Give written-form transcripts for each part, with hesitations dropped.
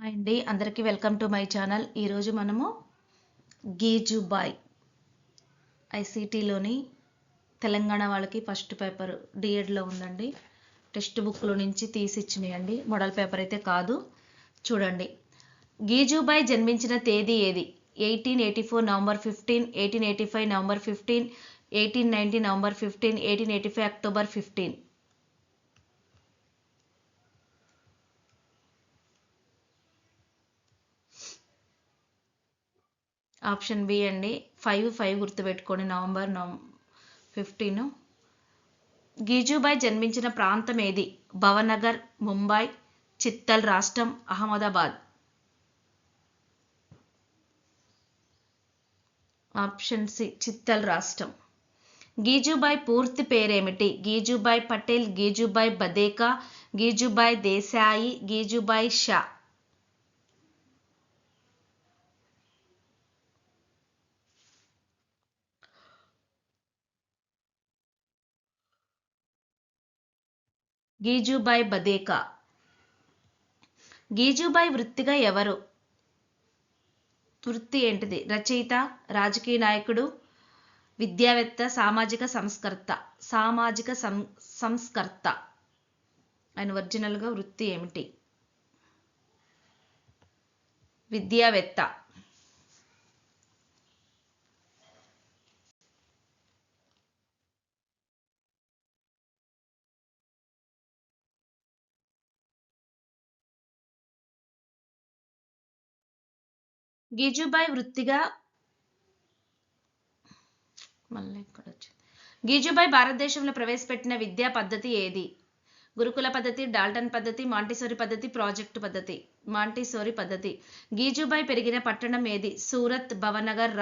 Hi అండి, అందరికీ welcome to my channel. ఈరోజు మనము గీజుబాయ్ ఐసీటీలోని తెలంగాణ వాళ్ళకి ఫస్ట్ పేపర్ డిఎడ్లో ఉందండి. టెక్స్ట్ బుక్లో నుంచి తీసిచ్చినాయండి, మోడల్ పేపర్ అయితే కాదు. చూడండి, గీజుబాయ్ జన్మించిన తేదీ ఏది? 1884 November 15, 1885 November 15, 1890 November 15, 1885 October 15. Option B అండి, 5 గుర్తుపెట్టుకోండి, నవంబర్ 15. గీజుబాయ్ జన్మించిన ప్రాంతం ఏది? భవనగర్, ముంబై, చిత్తల్ రాష్ట్రం, అహ్మదాబాద్. ఆప్షన్ సి, చిత్తల్ రాష్ట్రం. గీజుబాయ్ పూర్తి పేరేమిటి? గీజుబాయ్ పటేల్, గీజుబాయ్ బదేకా, గీజుబాయ్ దేశాయి, గీజుబాయ్ షా. గీజుబాయ్ బదేకా. గీజుబాయ్ వృత్తిగా ఎవరు? వృత్తి ఏంటిది? రచయిత, రాజకీయ నాయకుడు, విద్యావేత్త, సామాజిక సంస్కర్త. సామాజిక సంస్కర్త. ఆయన ఒరిజినల్గా వృత్తి ఏమిటి? విద్యావేత్త. గీజుబాయ్ వృత్తిగా గీజుబాయ్ భారతదేశంలో ప్రవేశపెట్టిన విద్యా పద్ధతి ఏది? గురుకుల పద్ధతి, డాల్టన్ పద్ధతి, మాంటిసోరి పద్ధతి, ప్రాజెక్టు పద్ధతి. మాంటిసోరి పద్ధతి. గీజుబాయ్ పెరిగిన పట్టణం ఏది? సూరత్, భవనగర్,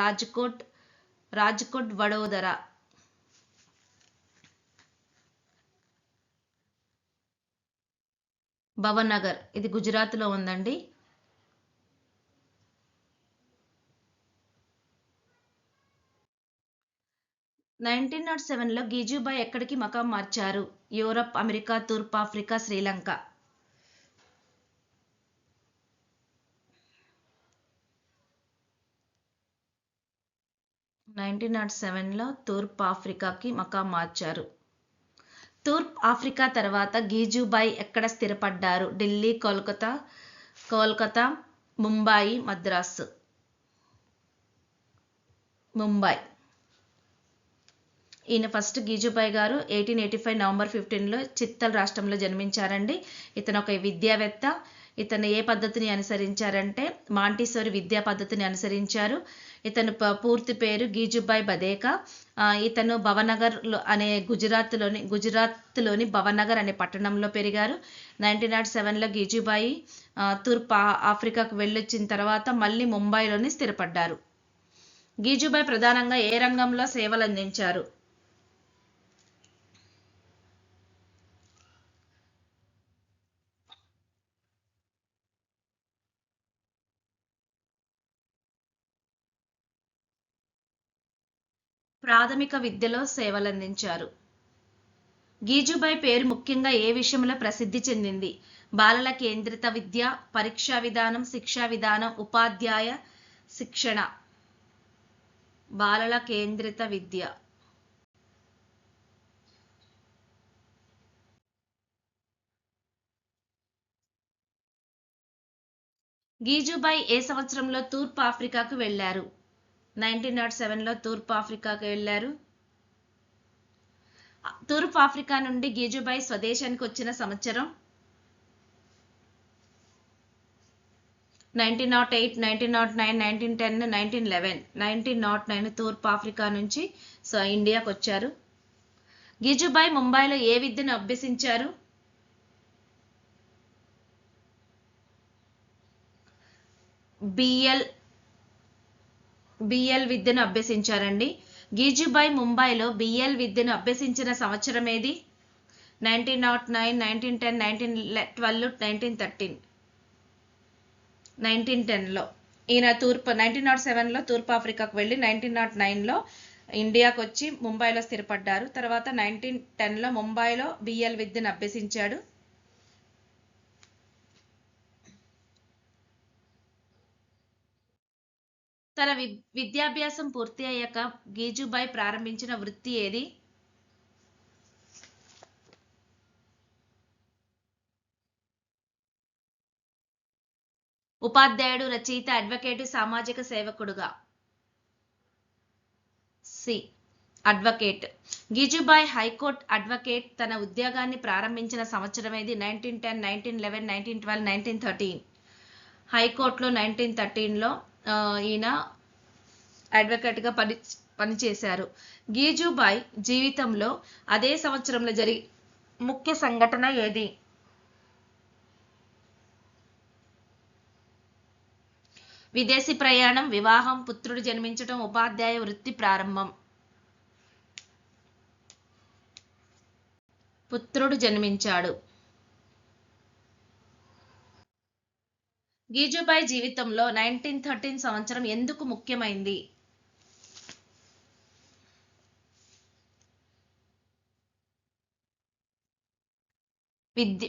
రాజ్కోట్, వడోదర. భవనగర్, ఇది గుజరాత్లో ఉందండి. నైన్టీన్ 1907లో గీజుబాయ్ ఎక్కడికి మకాం మార్చారు? యూరప్, అమెరికా, తూర్పు ఆఫ్రికా, శ్రీలంక. 1907లో తూర్పు ఆఫ్రికాకి మకాం మార్చారు. తూర్పు ఆఫ్రికా తర్వాత గీజుబాయ్ ఎక్కడ స్థిరపడ్డారు? ఢిల్లీ, కోల్కతా, ముంబాయి, మద్రాసు. ముంబై. ఈయన ఫస్ట్ గీజుబాయ్ గారు 1885 నవంబర్ 15లో చిత్తల్ రాష్ట్రంలో జన్మించారండి. ఇతను ఒక విద్యావేత్త. ఇతను ఏ పద్ధతిని అనుసరించారంటే మాంటిసోరి విద్యా పద్ధతిని అనుసరించారు. ఇతను పూర్తి పేరు గీజుబాయ్ బదేకా. ఇతను భవనగర్ అనే గుజరాత్లోని భవనగర్ అనే పట్టణంలో పెరిగారు. 1907లో గీజుబాయి తూర్పు ఆఫ్రికాకు వెళ్ళొచ్చిన తర్వాత మళ్ళీ ముంబైలోని స్థిరపడ్డారు. గీజుబాయ్ ప్రధానంగా ఏ రంగంలో సేవలు అందించారు? ప్రాథమిక విద్యలో సేవలందించారు. గీజుబాయ్ పేరు ముఖ్యంగా ఏ విషయంలో ప్రసిద్ధి చెందింది? బాలల కేంద్రిత విద్య, పరీక్షా విధానం, శిక్షా విధానం, ఉపాధ్యాయ శిక్షణ. బాలల కేంద్రిత విద్య. గీజుబాయ్ ఏ సంవత్సరంలో తూర్పు ఆఫ్రికాకు వెళ్లారు? 1907లో తూర్పు ఆఫ్రికాకు వెళ్లారు. తూర్పు ఆఫ్రికా నుండి గీజుబాయ్ స్వదేశానికి వచ్చిన సంవత్సరం 1908, 1909, 1910, 1911. 1909 తూర్పు ఆఫ్రికా నుంచి ఇండియాకు వచ్చారు. గీజుబాయ్ ముంబైలో ఏ విద్యను అభ్యసించారు? బిఎల్ విద్యను అభ్యసించారండి. గీజుబాయ్ ముంబైలో బిఎల్ విద్యను అభ్యసించిన సంవత్సరం ఏది? 1909, 1910, 1912, 1913. 1910లో. ఈయన 1907లో తూర్పు ఆఫ్రికాకు వెళ్ళి 1909లో ఇండియాకు వచ్చి ముంబైలో స్థిరపడ్డారు. తర్వాత 1910లో ముంబైలో బిఎల్ విద్యను అభ్యసించాడు. తన విద్యాభ్యాసం పూర్తి అయ్యాక గీజుబాయ్ ప్రారంభించిన వృత్తి ఏది? ఉపాధ్యాయుడు, రచయిత, అడ్వకేటు, సామాజిక సేవకుడుగా. C advocate. గీజుబాయ్ హైకోర్టు అడ్వకేట్. తన ఉద్యోగాన్ని ప్రారంభించిన సంవత్సరం ఏది? 1910, 1911, 1912, 1913. హైకోర్టులో 1913లో ఈయన అడ్వకేట్గా పనిచేశారు. గీజుబాయ్ జీవితంలో అదే సంవత్సరంలో జరిగే ముఖ్య సంఘటన ఏది? విదేశీ ప్రయాణం, వివాహం, పుత్రుడు జన్మించటం, ఉపాధ్యాయ వృత్తి ప్రారంభం. పుత్రుడు జన్మించాడు. గీజుబాయ్ జీవితంలో 1913 సంవత్సరం ఎందుకు ముఖ్యమైంది?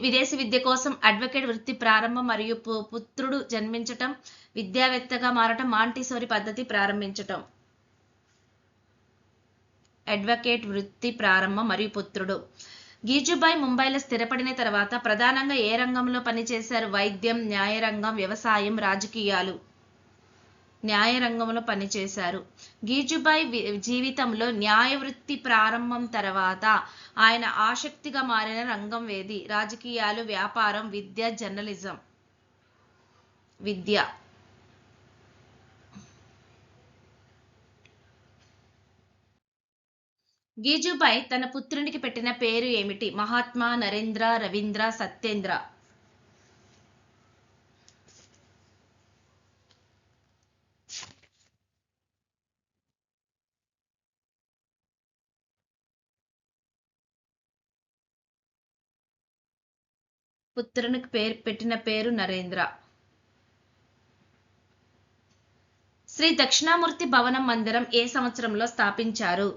విదేశీ విద్య కోసం అడ్వకేట్ వృత్తి ప్రారంభం మరియు పుత్రుడు జన్మించటం, విద్యావేత్తగా మారటం, మాంటిసోరి పద్ధతి ప్రారంభించటం. అడ్వకేట్ వృత్తి ప్రారంభం మరియు పుత్రుడు. గీజుబాయ్ ముంబైలో స్థిరపడిన తర్వాత ప్రధానంగా ఏ రంగంలో పనిచేశారు? వైద్యం, న్యాయరంగం, వ్యవసాయం, రాజకీయాలు. న్యాయ రంగంలో పనిచేశారు. గీజుబాయ్ జీవితంలో న్యాయ వృత్తి ప్రారంభం తర్వాత ఆయన ఆసక్తిగా మారిన రంగం ఏది? రాజకీయాలు, వ్యాపారం, విద్య, జర్నలిజం. విద్య. గీజుబాయ్ తన పుత్రునికి పెట్టిన పేరు ఏమిటి? మహాత్మా, నరేంద్ర, రవీంద్ర, సత్యేంద్ర. పుత్రునికి పెట్టిన పేరు నరేంద్ర. శ్రీ దక్షిణామూర్తి భవనం మందిరం ఏ సంవత్సరంలో స్థాపించారు?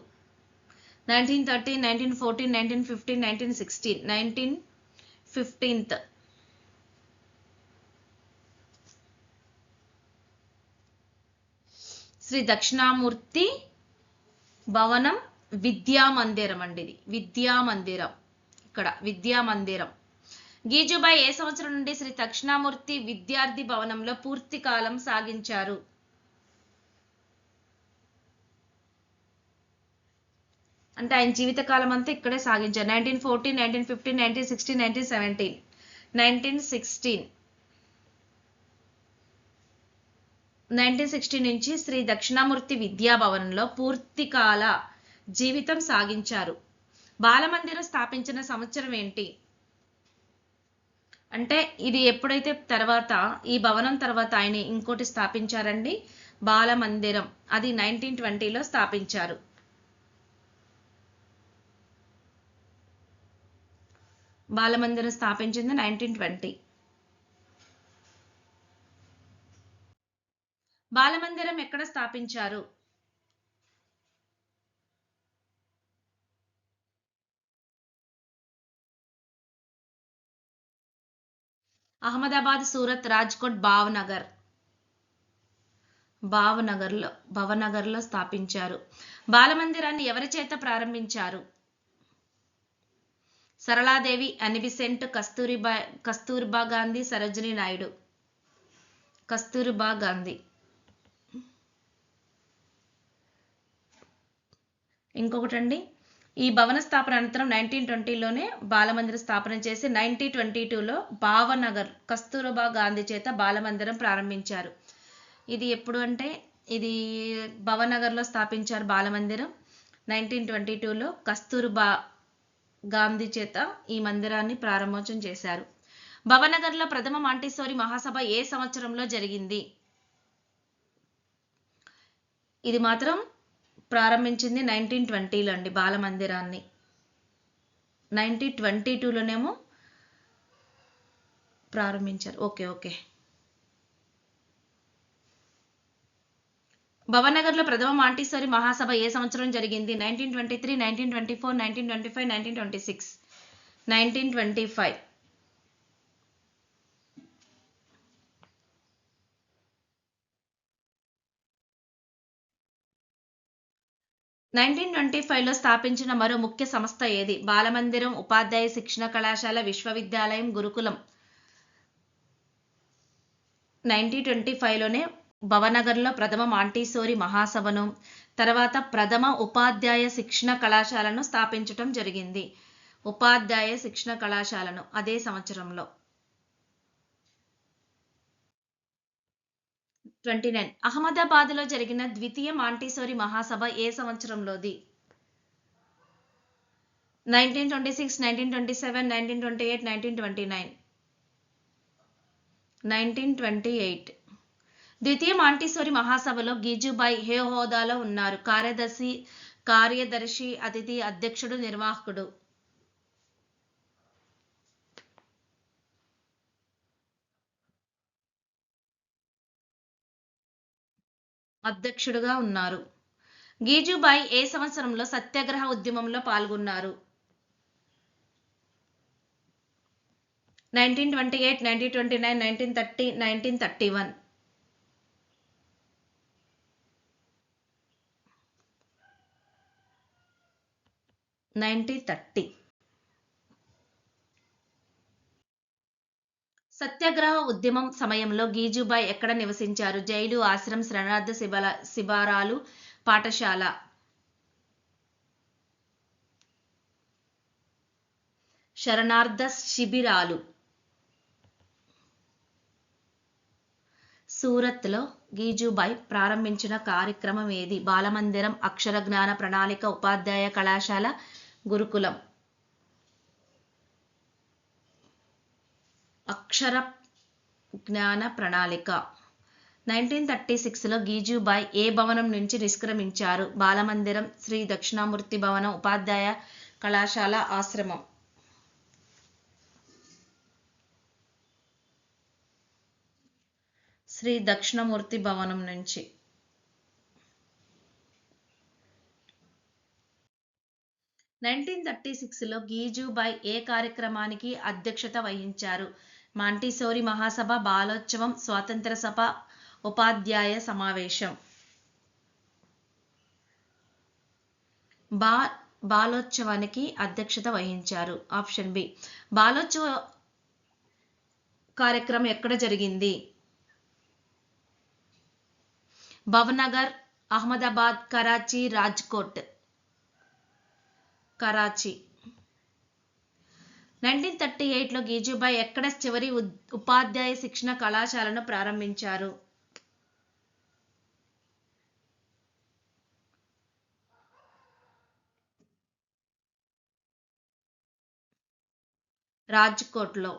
1913, 1914, 1915, 1916. 1915. శ్రీ దక్షిణామూర్తి భవనం విద్యామందిరం అండి. ఇది విద్యామందిరం. ఇక్కడ విద్యామందిరం. గీజుబాయ్ ఏ సంవత్సరం నుండి శ్రీ దక్షిణామూర్తి విద్యార్థి భవనంలో పూర్తి కాలం సాగించారు? అంటే ఆయన జీవితకాలం అంతా ఇక్కడే సాగించారు. 1914, 1915, 1916, 1917. 1916. 1916 నుంచి శ్రీ దక్షిణామూర్తి విద్యాభవనంలో పూర్తికాల జీవితం సాగించారు. బాలమందిరం స్థాపించిన సంవత్సరం ఏంటి? అంటే ఇది ఎప్పుడైతే తర్వాత ఈ భవనం తర్వాత ఆయన ఇంకోటి స్థాపించారండి, బాలమందిరం. అది 1920లో స్థాపించారు. బాలమందిరం స్థాపించింది 1920. బాలమందిరం ఎక్కడ స్థాపించారు? అహ్మదాబాద్, సూరత్, రాజ్కోట్, భావనగర్లో స్థాపించారు. బాలమందిరాన్ని ఎవరి చేత ప్రారంభించారు? సరళాదేవి, అనిబిసెంట్, కస్తూర్బా గాంధీ, సరోజినీ నాయుడు. కస్తూర్బా గాంధీ. ఇంకొకటండి, ఈ భవన స్థాపన అనంతరం 1920లోనే బాలమందిర స్థాపన చేసి 1922లో కస్తూర్బా గాంధీ చేత బాలమందిరం ప్రారంభించారు. ఇది ఎప్పుడు అంటే ఇది భవనగర్లో స్థాపించారు బాలమందిరం. 1922లో కస్తూర్బా గాంధీ చేత ఈ మందిరాన్ని ప్రారంభోత్సవం చేశారు. భవనగర్లో ప్రథమ మాంటిసోరి మహాసభ ఏ సంవత్సరంలో జరిగింది? ఇది మాత్రం ప్రారంభించింది 1920లో అండి. బాలమందిరాన్ని 1922లోనేమో ప్రారంభించారు. ఓకే. భవనగర్లో ప్రథమ మాంటిసోరి మహాసభ ఏ సంవత్సరం జరిగింది? 1923, 1924, 1925, 1926. 1925. 1925లో స్థాపించిన మరో ముఖ్య సంస్థ ఏది? బాలమందిరం, ఉపాధ్యాయ శిక్షణ కళాశాల, విశ్వవిద్యాలయం, గురుకులం. 1925లోనే భవనగర్లో ప్రథమ మాంటిసోరి మహాసభను, తర్వాత ప్రథమ ఉపాధ్యాయ శిక్షణ కళాశాలను స్థాపించటం జరిగింది. ఉపాధ్యాయ శిక్షణ కళాశాలను అదే సంవత్సరంలో. 29 అహ్మదాబాద్లో జరిగిన ద్వితీయ మాంటిసోరి మహాసభ ఏ సంవత్సరంలోది? 1926, 1927, 1928, 1929. 1928. ద్వితీయ మాంటిసోరి మహాసభలో గీజుబాయి ఏ హోదాలో ఉన్నారు? కార్యదర్శి, అతిథి, అధ్యక్షుడు, నిర్వాహకుడు. అధ్యక్షుడుగా ఉన్నారు. గీజుబాయి ఏ సంవత్సరంలో సత్యాగ్రహ ఉద్యమంలో పాల్గొన్నారు? 1928, 1929, 1930, 1931. 1930. సత్యాగ్రహ ఉద్యమం సమయంలో గీజుబాయి ఎక్కడ నివసించారు? జైలు, ఆశ్రమం, శరణార్థ శిబిరాలు, పాఠశాల. శరణార్థ శిబిరాలు. సూరత్లో గీజుబాయి ప్రారంభించిన కార్యక్రమం ఏది? బాలమందిరం, అక్షర జ్ఞాన ప్రణాళిక, ఉపాధ్యాయ కళాశాల, గురుకులం. అక్షర జ్ఞాన ప్రణాళిక. 1936లో గీజుబాయి ఏ భవనం నుంచి నిష్క్రమించారు? బాలమందిరం, శ్రీ దక్షిణామూర్తి భవనం, ఉపాధ్యాయ కళాశాల, ఆశ్రమం. శ్రీ దక్షిణామూర్తి భవనం నుంచి. 1936లో గీజుబాయి ఏ కార్యక్రమానికి అధ్యక్షత వహించారు? మాంటిసోరి మహాసభ, బాలోత్సవం, స్వాతంత్ర సభ, ఉపాధ్యాయ సమావేశం. బాలోత్సవానికి అధ్యక్షత వహించారు. Option B. బాలోత్సవ కార్యక్రమం ఎక్కడ జరిగింది? భవనగర్, అహ్మదాబాద్, కరాచీ, రాజ్కోట్. కరాచీ. 1938లో గీజుబాయి ఎక్కడ చివరి ఉపాధ్యాయ శిక్షణ కళాశాలను ప్రారంభించారు? రాజ్కోట్లో.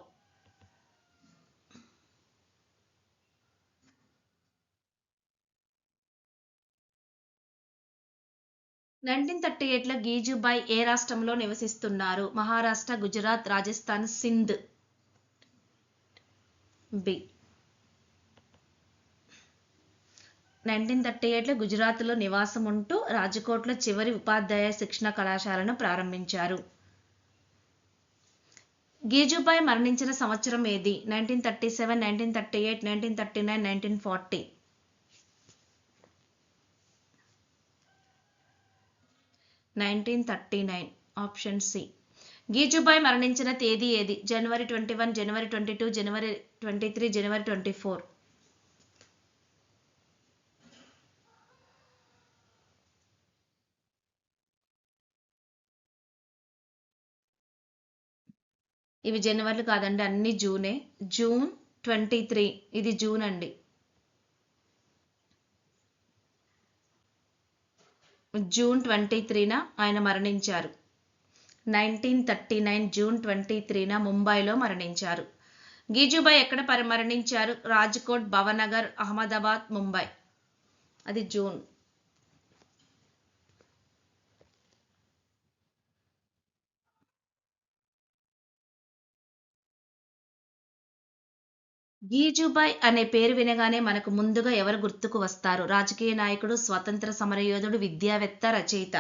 1938లో గీజుబాయి ఏ రాష్ట్రంలో నివసిస్తున్నారు? మహారాష్ట్ర, గుజరాత్, రాజస్థాన్, సింధ్. బి. 1938లో గుజరాత్లో నివాసం ఉంటూ రాజ్కోట్లో చివరి ఉపాధ్యాయ శిక్షణ కళాశాలను ప్రారంభించారు. గీజుబాయి మరణించిన సంవత్సరం ఏది? 1937, 1938, 1939, 1940. 1939. Option C. గీజుబాయి మరణించిన తేదీ ఏది? జనవరి 21, జనవరి 22, జనవరి 23, జనవరి 24. ఇవి జనవరిలు కాదండి, అన్ని జూనే. జూన్ 23. ఇది జూన్ అండి. జూన్ 23న ఆయన మరణించారు. 1939 జూన్ 23న ముంబైలో మరణించారు. గీజుబాయి ఎక్కడ మరణించారు? రాజ్కోట్, భవనగర్, అహ్మదాబాద్, ముంబై. అది జూన్. గీజుబాయి అనే పేరు వినగానే మనకు ముందుగా ఎవరు గుర్తుకు వస్తారు? రాజకీయ నాయకుడు, స్వతంత్ర సమరయోధుడు, విద్యావేత్త, రచయిత.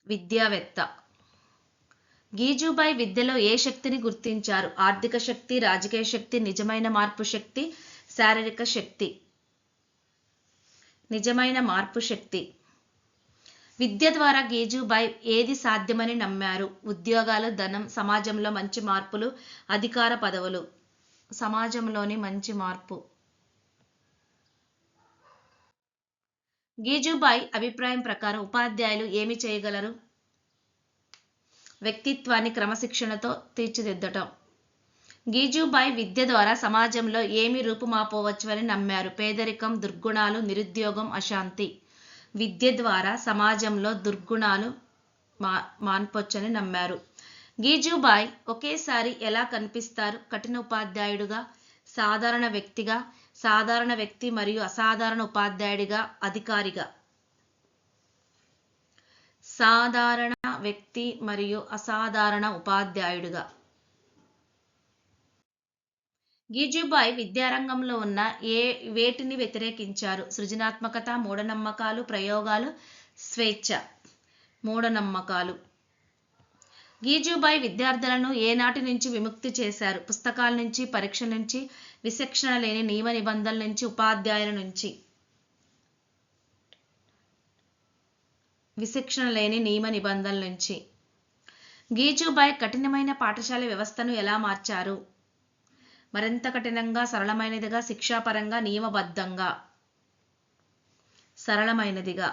విద్యావేత్త. గీజుబాయి విద్యలో ఏ శక్తిని గుర్తించారు? ఆర్థిక శక్తి, రాజకీయ శక్తి, నిజమైన మార్పు శక్తి, శారీరక శక్తి, నిజమైన మార్పు శక్తి. విద్య ద్వారా గీజుబాయ్ ఏది సాధ్యమని నమ్మారు? ఉద్యోగాలు, ధనం, సమాజంలో మంచి మార్పులు, అధికార పదవులు. సమాజంలోని మంచి మార్పు. గీజుబాయ్ అభిప్రాయం ప్రకారం ఉపాధ్యాయులు ఏమి చేయగలరు? వ్యక్తిత్వాన్ని క్రమశిక్షణతో తీర్చిదిద్దటం. గీజుబాయ్ విద్య ద్వారా సమాజంలో ఏమి రూపుమాపవచ్చు అని నమ్మారు? పేదరికం, దుర్గుణాలు, నిరుద్యోగం, అశాంతి. విద్య ద్వారా సమాజంలో దుర్గుణాలు మాన్పొచ్చని నమ్మారు. గీజుబాయ్ ఒకేసారి ఎలా కనిపిస్తారు? కఠిన ఉపాధ్యాయుడుగా, సాధారణ వ్యక్తిగా, సాధారణ వ్యక్తి మరియు అసాధారణ ఉపాధ్యాయుడిగా, అధికారిగా. సాధారణ వ్యక్తి మరియు అసాధారణ ఉపాధ్యాయుడిగా. గీజుబాయ్ విద్యారంగంలో ఉన్న వేటిని వ్యతిరేకించారు? సృజనాత్మకత, మూఢనమ్మకాలు, ప్రయోగాలు, స్వేచ్ఛ. మూఢనమ్మకాలు. గీజుబాయ్ విద్యార్థులను ఏనాటి నుంచి విముక్తి చేశారు? పుస్తకాల నుంచి, పరీక్ష నుంచి, విచక్షణ లేని నియమ నిబంధనల నుంచి, ఉపాధ్యాయుల నుంచి. విచక్షణ లేని నియమ నిబంధనల నుంచి. గీజుబాయ్ కఠినమైన పాఠశాల వ్యవస్థను ఎలా మార్చారు? మరింత కఠినంగా, సరళమైనదిగా, శిక్షాపరంగా, నియమబద్ధంగా. సరళమైనదిగా.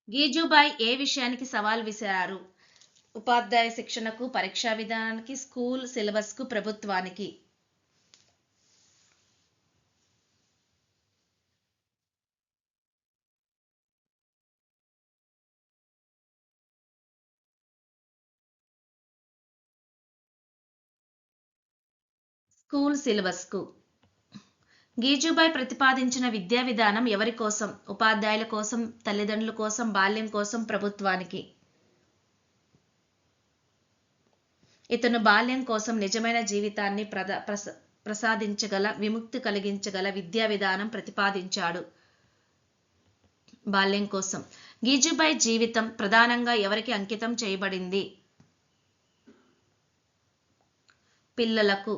గీజుబాయ్ ఏ విషయానికి సవాల్ విసిరారు? ఉపాధ్యాయ శిక్షణకు, పరీక్షా విధానానికి, స్కూల్ సిలబస్కు, ప్రభుత్వానికి. స్కూల్ సిలబస్కు. గీజుబాయ్ ప్రతిపాదించిన విద్యా విధానం ఎవరి కోసం? ఉపాధ్యాయుల కోసం, తల్లిదండ్రుల కోసం, బాల్యం కోసం, ప్రభుత్వానికి. ఇతను బాల్యం కోసం నిజమైన జీవితాన్ని ప్రసాదించగల, విముక్తి కలిగించగల విద్యా విధానం ప్రతిపాదించాడు. బాల్యం కోసం. గీజుబాయ్ జీవితం ప్రధానంగా ఎవరికి అంకితం చేయబడింది? పిల్లలకు.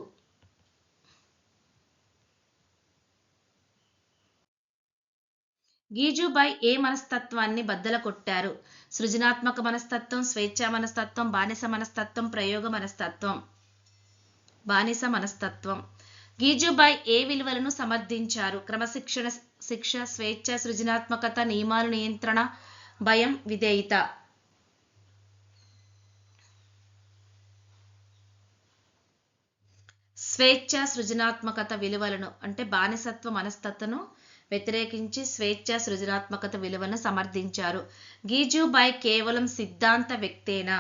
గీజుబాయ్ ఏ మనస్తత్వాన్ని బద్దలకొట్టారు? సృజనాత్మక మనస్తత్వం, స్వేచ్ఛా మనస్తత్వం, బానిస మనస్తత్వం, ప్రయోగ మనస్తత్వం. బానిస మనస్తత్వం. గీజుబాయ్ ఏ విలువలను సమర్థించారు? క్రమశిక్షణ, శిక్ష, స్వేచ్ఛ, సృజనాత్మకత, నియమాలు, నియంత్రణ, భయం, విధేయత. స్వేచ్ఛ, సృజనాత్మకత విలువలను అంటే బానిసత్వ మనస్తత్వను వ్యతిరేకించి స్వేచ్ఛ, సృజనాత్మకత విలువను సమర్థించారు. గీజుబాయ్ కేవలం సిద్ధాంత వ్యక్తేనా?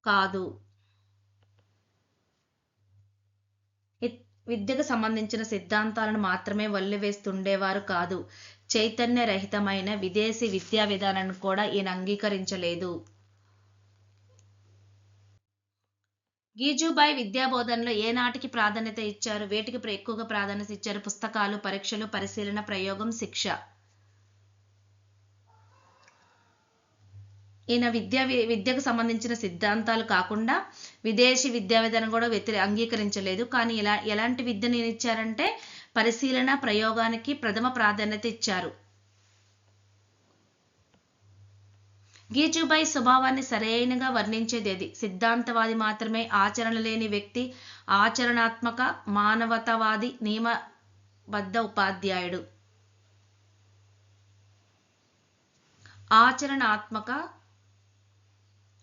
కాదు. విద్యకు సంబంధించిన సిద్ధాంతాలను మాత్రమే వల్లివేస్తుండేవారు కాదు. చైతన్య రహితమైన విదేశీ విద్యా విధానాన్ని కూడా ఈయన అంగీకరించలేదు. గీజుబాయ్ విద్యా బోధనలో ఏ నాటికి ప్రాధాన్యత ఇచ్చారు? వేటికి ఎక్కువగా ప్రాధాన్యత ఇచ్చారు? పుస్తకాలు, పరీక్షలు, పరిశీలన, ప్రయోగం, శిక్ష. ఈయన విద్యకు సంబంధించిన సిద్ధాంతాలు కాకుండా విదేశీ విద్యా విధానం కూడా అంగీకరించలేదు. కానీ ఎలాంటి విద్యను ఇచ్చారంటే పరిశీలన, ప్రయోగానికి ప్రథమ ప్రాధాన్యత ఇచ్చారు. గీజుబాయ్ స్వభావాన్ని సరైనగా వర్ణించేది ఏది? సిద్ధాంతవాది మాత్రమే, ఆచరణ లేని వ్యక్తి, ఆచరణాత్మక, మానవతావాది, నియమబద్ధ ఉపాధ్యాయుడు.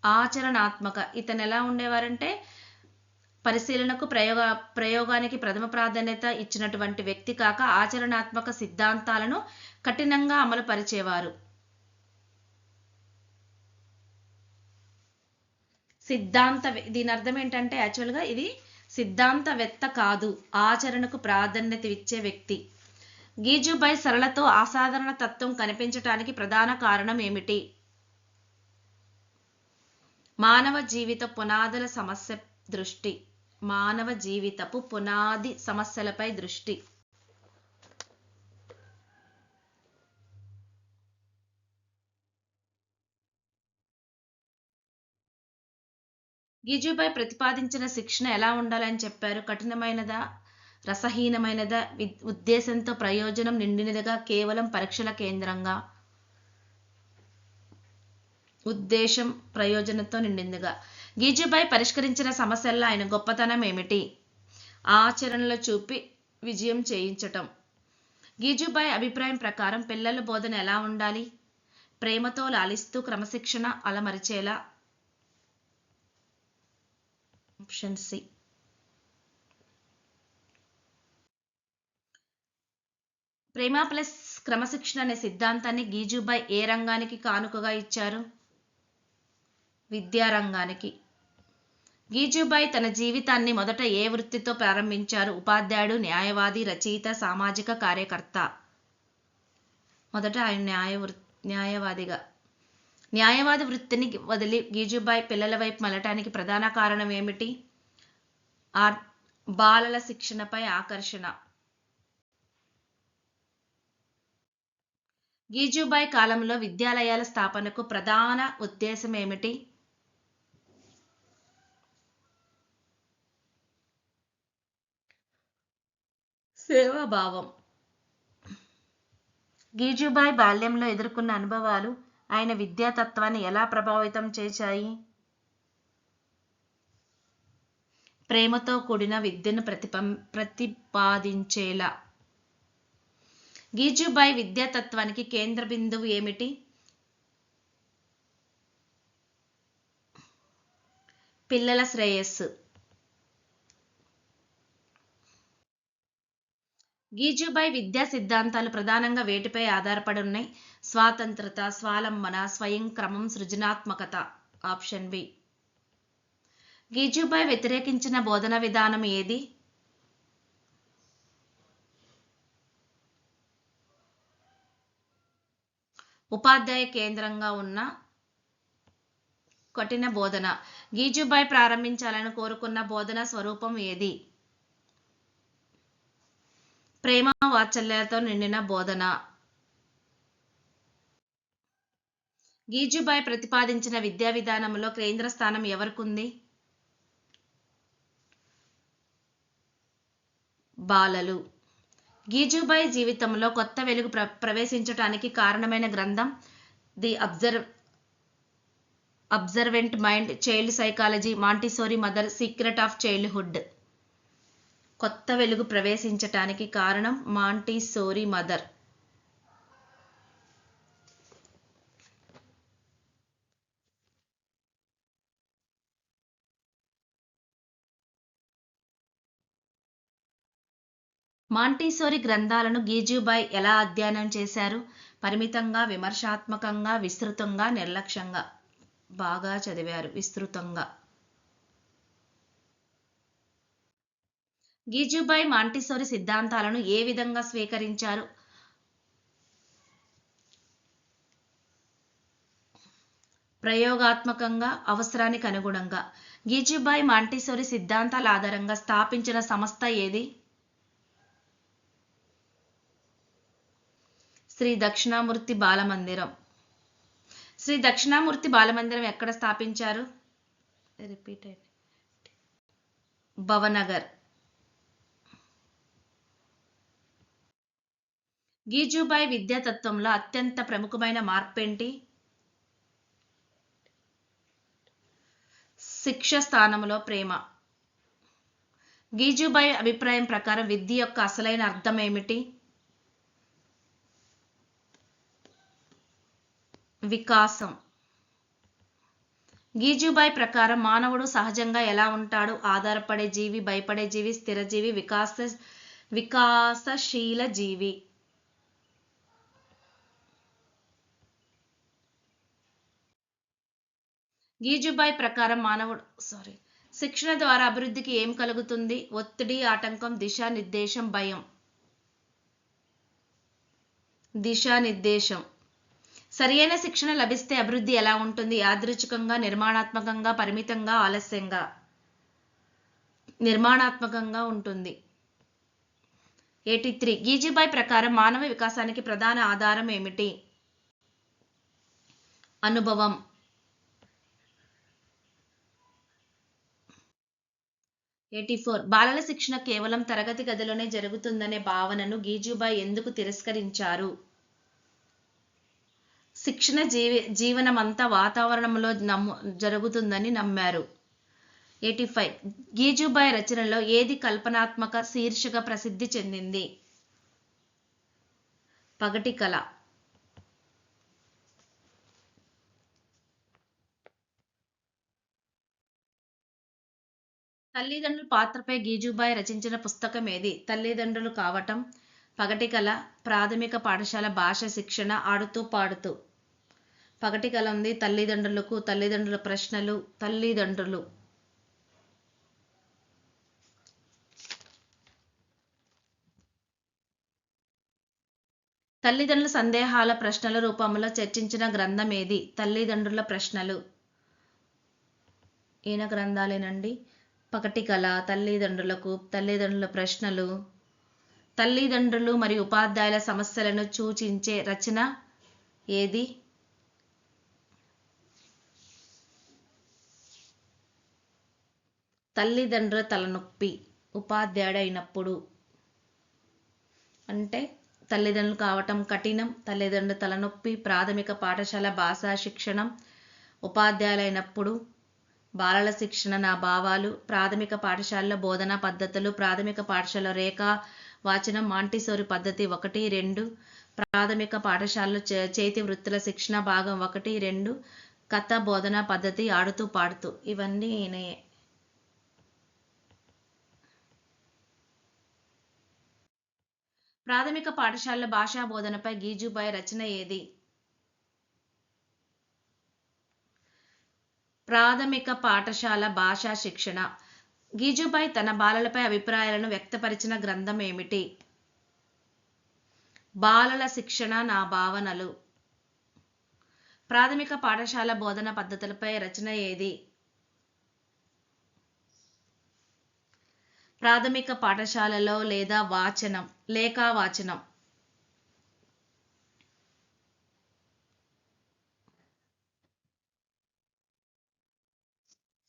ఆచరణాత్మక. ఇతను ఎలా ఉండేవారంటే పరిశీలనకు, ప్రయోగానికి ప్రథమ ప్రాధాన్యత ఇచ్చినటువంటి వ్యక్తి కాక ఆచరణాత్మక సిద్ధాంతాలను కఠినంగా అమలు పరిచేవారు. దీని అర్థం ఏంటంటే యాక్చువల్గా ఇది సిద్ధాంతవేత్త కాదు, ఆచరణకు ప్రాధాన్యత ఇచ్చే వ్యక్తి. గీజుబాయ్ సరళతో అసాధారణ తత్వం కనిపించటానికి ప్రధాన కారణం ఏమిటి? మానవ జీవిత పునాదుల సమస్య దృష్టి. మానవ జీవితపు పునాది సమస్యలపై దృష్టి. గీజుబాయ్ ప్రతిపాదించిన శిక్షణ ఎలా ఉండాలని చెప్పారు? కఠినమైనదా, రసహీనమైనదా, ఉద్దేశంతో ప్రయోజనం నిండినదిగా, కేవలం పరీక్షల కేంద్రంగా? ఉద్దేశం ప్రయోజనంతో నిండిందిగా. గీజుబాయ్ పరిష్కరించిన సమస్యల్లో ఆయన గొప్పతనం ఏమిటి? ఆచరణలో చూపి విజయం చేయించటం. గీజుబాయ్ అభిప్రాయం ప్రకారం పిల్లల బోధన ఎలా ఉండాలి? ప్రేమతో లాలిస్తూ క్రమశిక్షణ అలమరిచేలా. Option C. ప్రేమ ప్లస్ క్రమశిక్షణ అనే సిద్ధాంతాన్ని గీజుబాయ్ ఏ రంగానికి కానుకగా ఇచ్చారు? విద్యారంగానికి. గీజుబాయ్ తన జీవితాన్ని మొదట ఏ వృత్తితో ప్రారంభించారు? ఉపాధ్యాయుడు, న్యాయవాది, రచయిత, సామాజిక కార్యకర్త. మొదట ఆయన న్యాయవాదిగా. న్యాయవాది వృత్తిని వదిలి గీజుబాయ్ పిల్లల వైపు మళ్ళటానికి ప్రధాన కారణం ఏమిటి? బాలల శిక్షణపై ఆకర్షణ. గీజుబాయ్ కాలంలో విద్యాలయాల స్థాపనకు ప్రధాన ఉద్దేశం ఏమిటి? సేవాభావం. గీజుబాయ్ బాల్యంలో ఎదుర్కొన్న అనుభవాలు ఆయన విద్యాతత్వాన్ని ఎలా ప్రభావితం చేశాయి? ప్రేమతో కూడిన విద్యను ప్రతిపాదించేలా. గీజుబాయ్ విద్యాతత్వానికి కేంద్ర బిందువు ఏమిటి? పిల్లల శ్రేయస్సు. గీజుబాయ్ విద్యా సిద్ధాంతాలు ప్రధానంగా వేటిపై ఆధారపడి ఉన్నాయి? స్వాతంత్రత, స్వాలంబన, స్వయం క్రమం, సృజనాత్మకత. Option B. గీజుబాయ్ వ్యతిరేకించిన బోధన విధానం ఏది? ఉపాధ్యాయ కేంద్రంగా ఉన్న కఠిన బోధన. గీజుబాయ్ ప్రారంభించాలని కోరుకున్న బోధన స్వరూపం ఏది? ప్రేమ వాత్సల్యాలతో నిండిన బోధన. గీజుబాయ్ ప్రతిపాదించిన విద్యా విధానంలో కేంద్ర స్థానం ఎవరికుంది? బాలలు. గీజుబాయ్ జీవితంలో కొత్త వెలుగు ప్రవేశించటానికి కారణమైన గ్రంథం the observant mind, child psychology, Montessori mother, secret of childhood. కొత్త వెలుగు ప్రవేశించటానికి కారణం మాంటిసోరీ మదర్. మాంటిసోరీ గ్రంథాలను గీజుబాయ్ ఎలా అధ్యయనం చేశారు? పరిమితంగా, విమర్శాత్మకంగా, విస్తృతంగా, నిర్లక్ష్యంగా. బాగా చదివారు. విస్తృతంగా. గీజుబాయ్ మాంటిసోరీ సిద్ధాంతాలను ఏ విధంగా స్వీకరించారు? ప్రయోగాత్మకంగా, అవసరానికి అనుగుణంగా. గీజుబాయ్ మాంటిసోరీ సిద్ధాంతాల ఆధారంగా స్థాపించిన సంస్థ ఏది? శ్రీ దక్షిణామూర్తి బాలమందిరం. శ్రీ దక్షిణామూర్తి బాలమందిరం ఎక్కడ స్థాపించారు? భవనగర్. గీజుబాయ్ విద్యాతత్వంలో అత్యంత ప్రముఖమైన మార్పేంటి? శిక్ష స్థానంలో ప్రేమ. గీజుబాయ్ అభిప్రాయం ప్రకారం విద్య యొక్క అసలైన అర్థం ఏమిటి? వికాసం. గీజుబాయ్ ప్రకారం మానవుడు సహజంగా ఎలా ఉంటాడు? ఆధారపడే జీవి, భయపడే జీవి, స్థిరజీవి, వికాసశీల జీవి. గీజుబాయ్ ప్రకారం శిక్షణ ద్వారా అభివృద్ధికి ఏం కలుగుతుంది? ఒత్తిడి, ఆటంకం, దిశానిర్దేశం, భయం. దిశానిర్దేశం. సరియైన శిక్షణ లభిస్తే అభివృద్ధి ఎలా ఉంటుంది? యాదృచ్ఛికంగా, నిర్మాణాత్మకంగా, పరిమితంగా, ఆలస్యంగా. నిర్మాణాత్మకంగా ఉంటుంది. 83 గీజీబాయ్ ప్రకారం మానవ వికాసానికి ప్రధాన ఆధారం ఏమిటి? అనుభవం. 84 బాలల శిక్షణ కేవలం తరగతి గదిలోనే జరుగుతుందనే భావనను గీజుబాయ్ ఎందుకు తిరస్కరించారు? శిక్షణ జీవనమంతా వాతావరణంలో జరుగుతుందని నమ్మారు. 85 గీజుబాయ్ రచనలో ఏది కల్పనాత్మక శీర్షిక ప్రసిద్ధి చెందింది? పగటి కళ. తల్లిదండ్రుల పాత్రపై గీజుబాయ్ రచించిన పుస్తకం ఏది? తల్లిదండ్రులు కావటం, పగటి కళ, ప్రాథమిక పాఠశాల భాష శిక్షణ, ఆడుతూ పాడుతూ. పగటి కళ ఉంది. తల్లిదండ్రులకు, తల్లిదండ్రుల ప్రశ్నలు, తల్లిదండ్రులు. తల్లిదండ్రుల సందేహాల ప్రశ్నల రూపంలో చర్చించిన గ్రంథం ఏది? తల్లిదండ్రుల ప్రశ్నలు. ఈయన గ్రంథాలేనండి. పగటి కళ, తల్లిదండ్రులకు, తల్లిదండ్రుల ప్రశ్నలు. తల్లిదండ్రులు మరియు ఉపాధ్యాయుల సమస్యలను సూచించే రచన ఏది? తల్లిదండ్రుల తలనొప్పి. ఉపాధ్యాయుడు అయినప్పుడు అంటే తల్లిదండ్రులు కావటం కఠినం, తల్లిదండ్రుల తలనొప్పి, ప్రాథమిక పాఠశాల భాషా శిక్షణం, ఉపాధ్యాయులైనప్పుడు, బాలల శిక్షణ నా భావాలు, ప్రాథమిక పాఠశాలలో బోధనా పద్ధతులు, ప్రాథమిక పాఠశాల రేఖా వాచనం, మాంటిసోరి పద్ధతి 1, 2, ప్రాథమిక పాఠశాలలో చేతి వృత్తుల శిక్షణ భాగం 1, 2, కథ బోధనా పద్ధతి, ఆడుతూ పాడుతూ. ఇవన్నీ ఈయనయే. ప్రాథమిక పాఠశాల భాషా బోధనపై గీజుబాయ్ రచన ఏది? ప్రాథమిక పాఠశాల భాషా శిక్షణ. గీజుబాయ్ తన బాలలపై అభిప్రాయాలను వ్యక్తపరిచిన గ్రంథం ఏమిటి? బాలల శిక్షణ నా భావనలు. ప్రాథమిక పాఠశాల బోధన పద్ధతులపై రచన ఏది? ప్రాథమిక పాఠశాలలో లేదా వాచనం, లేఖా వాచనం.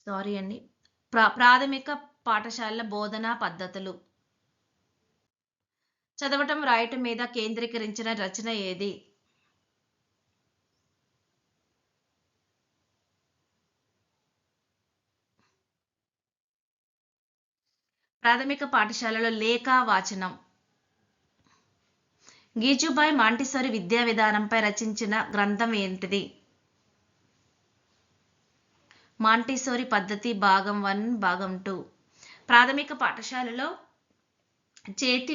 సారీ అండి. ప్రాథమిక పాఠశాల బోధనా పద్ధతులు. చదవటం రాయటం మీద కేంద్రీకరించిన రచన ఏది? ప్రాథమిక పాఠశాలలో లేఖా వాచనం. గీజుబాయ్ మాంటిసోరి విద్యా విధానంపై రచించిన గ్రంథం ఏంటిది? మాంటిసోరి పద్ధతి భాగం 1, భాగం 2. ప్రాథమిక పాఠశాలలో చేతి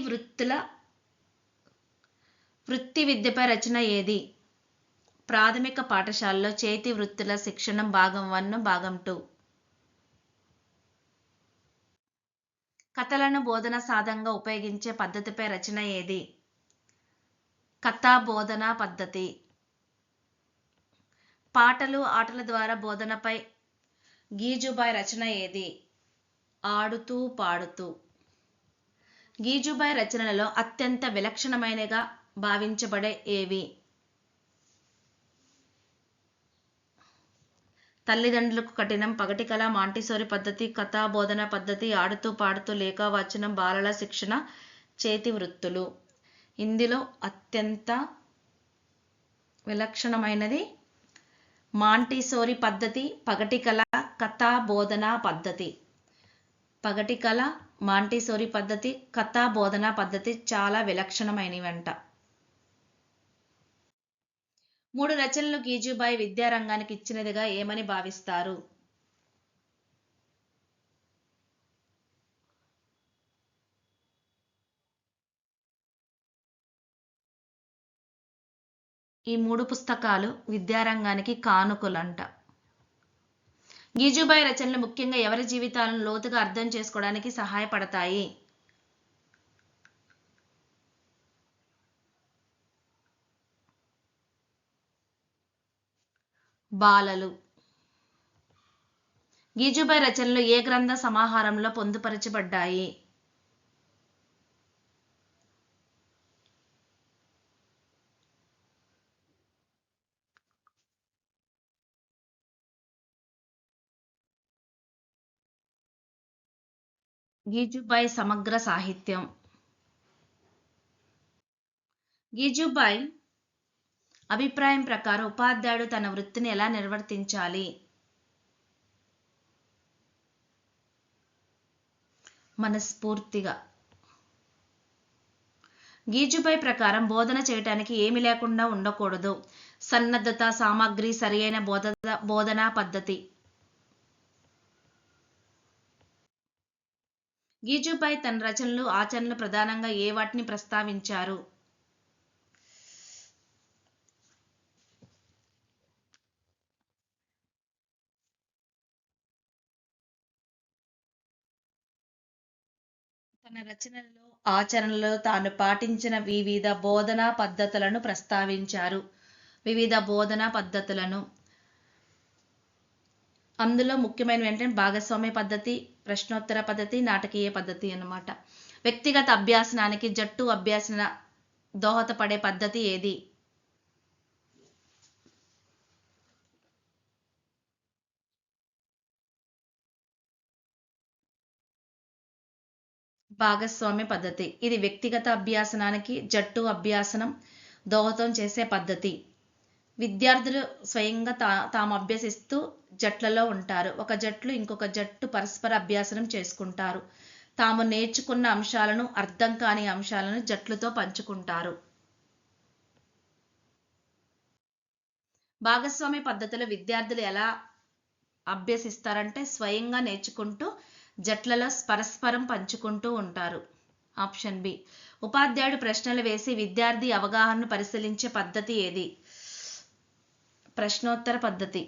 వృత్తి విద్యపై రచన ఏది? ప్రాథమిక పాఠశాలలో చేతి వృత్తుల శిక్షణ భాగం 1, భాగం 2. కథలను బోధన సాధనంగా ఉపయోగించే పద్ధతిపై రచన ఏది? కథా బోధనా పద్ధతి. పాటలు, ఆటల ద్వారా బోధనపై గీజుబాయ్ రచన ఏది? ఆడుతూ పాడుతూ. గీజుబాయ్ రచనలలో అత్యంత విలక్షణమైనగా భావించబడే ఏవి? తల్లిదండ్రులకు కఠినం, పగటి కళ, మాంటిసోరి పద్ధతి, కథా బోధన పద్ధతి, ఆడుతూ పాడుతూ, లేఖా వాచనం, బాలల శిక్షణ, చేతి వృత్తులు. ఇందులో అత్యంత విలక్షణమైనది మాంటిసోరి పద్ధతి, పగటి కళ, కథా బోధనా పద్ధతి. పగటి కళ, మాంటిసోరి పద్ధతి, కథా బోధనా పద్ధతి చాలా విలక్షణమైనవంట. 3 రచనలు గీజుబాయ్ విద్యారంగానికి ఇచ్చినదిగా ఏమని భావిస్తారు? ఈ 3 పుస్తకాలు విద్యారంగానికి కానుకలంట. గీజుబాయ్ రచనలు ముఖ్యంగా ఎవరి జీవితాలను లోతుగా అర్థం చేసుకోవడానికి సహాయపడతాయి? బాలలు. గీజుబాయ్ రచనలు ఏ గ్రంథ సమాహారంలో పొందుపరచబడ్డాయి? గీజుబాయ్ సమగ్ర సాహిత్యం. గీజుబాయ్ అభిప్రాయం ప్రకారం ఉపాధ్యాయుడు తన వృత్తిని ఎలా నిర్వర్తించాలి? మనస్ఫూర్తిగా. గీజుబాయ్ ప్రకారం బోధన చేయటానికి ఏమి లేకుండా ఉండకూడదు. సన్నద్ధత, సామగ్రి, సరియైన బోధనా పద్ధతి. గీజుబాయ్ తన రచనలు, ఆచరణలు ప్రధానంగా ఏ వాటిని ప్రస్తావించారు? తన రచనలలో, ఆచరణలో తాను పాటించిన వివిధ బోధనా పద్ధతులను ప్రస్తావించారు. వివిధ బోధనా పద్ధతులను, అందులో ముఖ్యమైనవి ఏంటంటే భాగస్వామ్య పద్ధతి, ప్రశ్నోత్తర పద్ధతి, నాటకీయ పద్ధతి అన్నమాట. వ్యక్తిగత అభ్యాసనానికి జట్టు అభ్యాసన దోహదపడే పద్ధతి ఏది? భాగస్వామ్య పద్ధతి. ఇది వ్యక్తిగత అభ్యాసనానికి జట్టు అభ్యాసనం దోహదం చేసే పద్ధతి. విద్యార్థులు స్వయంగా తాము అభ్యసిస్తూ జట్లలో ఉంటారు. ఒక జట్లు ఇంకొక జట్టు పరస్పర అభ్యాసనం చేసుకుంటారు. తాము నేర్చుకున్న అంశాలను, అర్థం కాని అంశాలను జట్లుతో పంచుకుంటారు. భాగస్వామ్య పద్ధతిలో విద్యార్థులు ఎలా అభ్యసిస్తారంటే స్వయంగా నేర్చుకుంటూ జట్లలో పరస్పరం పంచుకుంటూ ఉంటారు. Option B. ఉపాధ్యాయుడు ప్రశ్నలు వేసి విద్యార్థి అవగాహనను పరిశీలించే పద్ధతి ఏది? ప్రశ్నోత్తర పద్ధతి.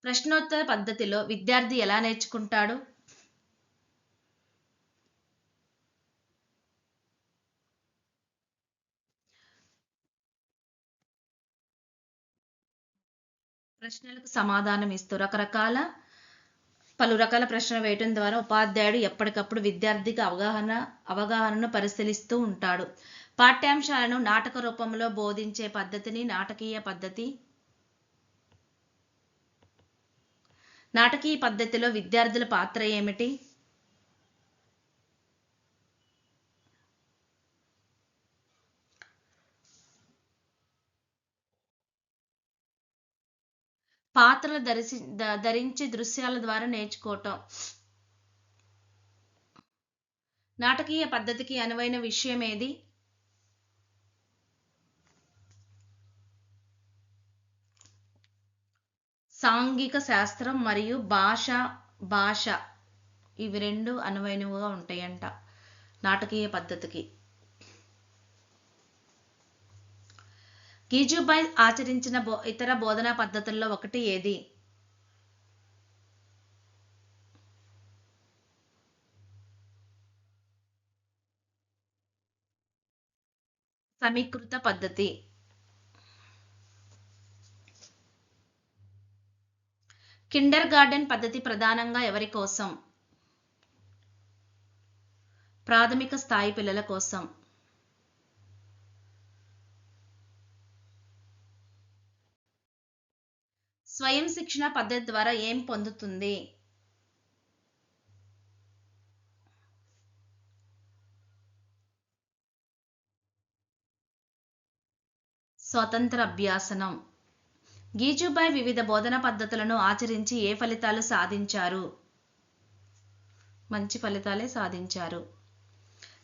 ప్రశ్నోత్తర పద్ధతిలో విద్యార్థి ఎలా నేర్చుకుంటాడు? ప్రశ్నలకు సమాధానం ఇస్తూ పలు రకాల ప్రశ్నలు వేయటం ద్వారా ఉపాధ్యాయుడు ఎప్పటికప్పుడు విద్యార్థికి అవగాహనను పరిశీలిస్తూ ఉంటాడు. పాఠ్యాంశాలను నాటక రూపంలో బోధించే పద్ధతిని నాటకీయ పద్ధతి. నాటకీయ పద్ధతిలో విద్యార్థుల పాత్ర ఏమిటి? పాత్రలు ధరించి దృశ్యాల ద్వారా నేర్చుకోవటం. నాటకీయ పద్ధతికి అనువైన విషయం ఏది? సాంఘిక శాస్త్రం మరియు భాష ఇవి రెండు అనువైనవిగా ఉంటాయంట నాటకీయ పద్ధతికి. గీజుబాయ్ ఆచరించిన ఇతర బోధనా పద్ధతుల్లో ఒకటి ఏది? సమీకృత పద్ధతి. కిండర్ గార్డెన్ పద్ధతి ప్రధానంగా ఎవరి కోసం? ప్రాథమిక స్థాయి పిల్లల కోసం. స్వయం శిక్షణ పద్ధతి ద్వారా ఏం పొందుతుంది? స్వతంత్ర అభ్యాసనం. గీజుబాయ్ వివిధ బోధనా పద్ధతులను ఆచరించి ఏ ఫలితాలు సాధించారు? మంచి ఫలితాలే సాధించారు.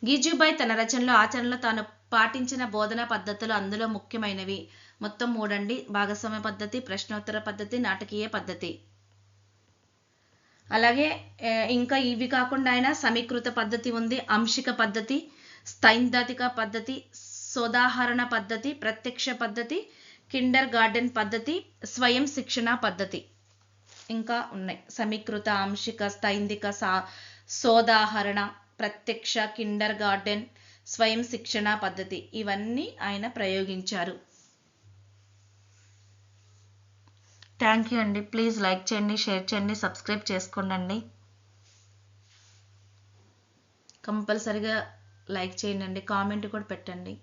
గీజుబాయ్ తన రచనలో, ఆచరణలో తాను పాటించిన బోధనా పద్ధతులు అందులో ముఖ్యమైనవి మొత్తం 3 అండి. భాగస్వామ్య పద్ధతి, ప్రశ్నోత్తర పద్ధతి, నాటకీయ పద్ధతి. అలాగే ఇంకా ఇవి కాకుండా ఆయన సమీకృత పద్ధతి ఉంది, అంశిక పద్ధతి, స్థైందాతిక పద్ధతి, సోదాహరణ పద్ధతి, ప్రత్యక్ష పద్ధతి, కిండర్ గార్డెన్ పద్ధతి, స్వయం శిక్షణ పద్ధతి ఇంకా ఉన్నాయి. సమీకృత, అంశిక, స్థైందిక, సోదాహరణ, ప్రత్యక్ష, కిండర్ గార్డెన్, స్వయం శిక్షణ పద్ధతి ఇవన్నీ ఆయన ప్రయోగించారు. థ్యాంక్ యూ అండి. ప్లీజ్ లైక్ చేయండి, షేర్ చేయండి, సబ్స్క్రైబ్ చేసుకోండి. కంపల్సరిగా లైక్ చేయండి, కామెంట్ కూడా పెట్టండి.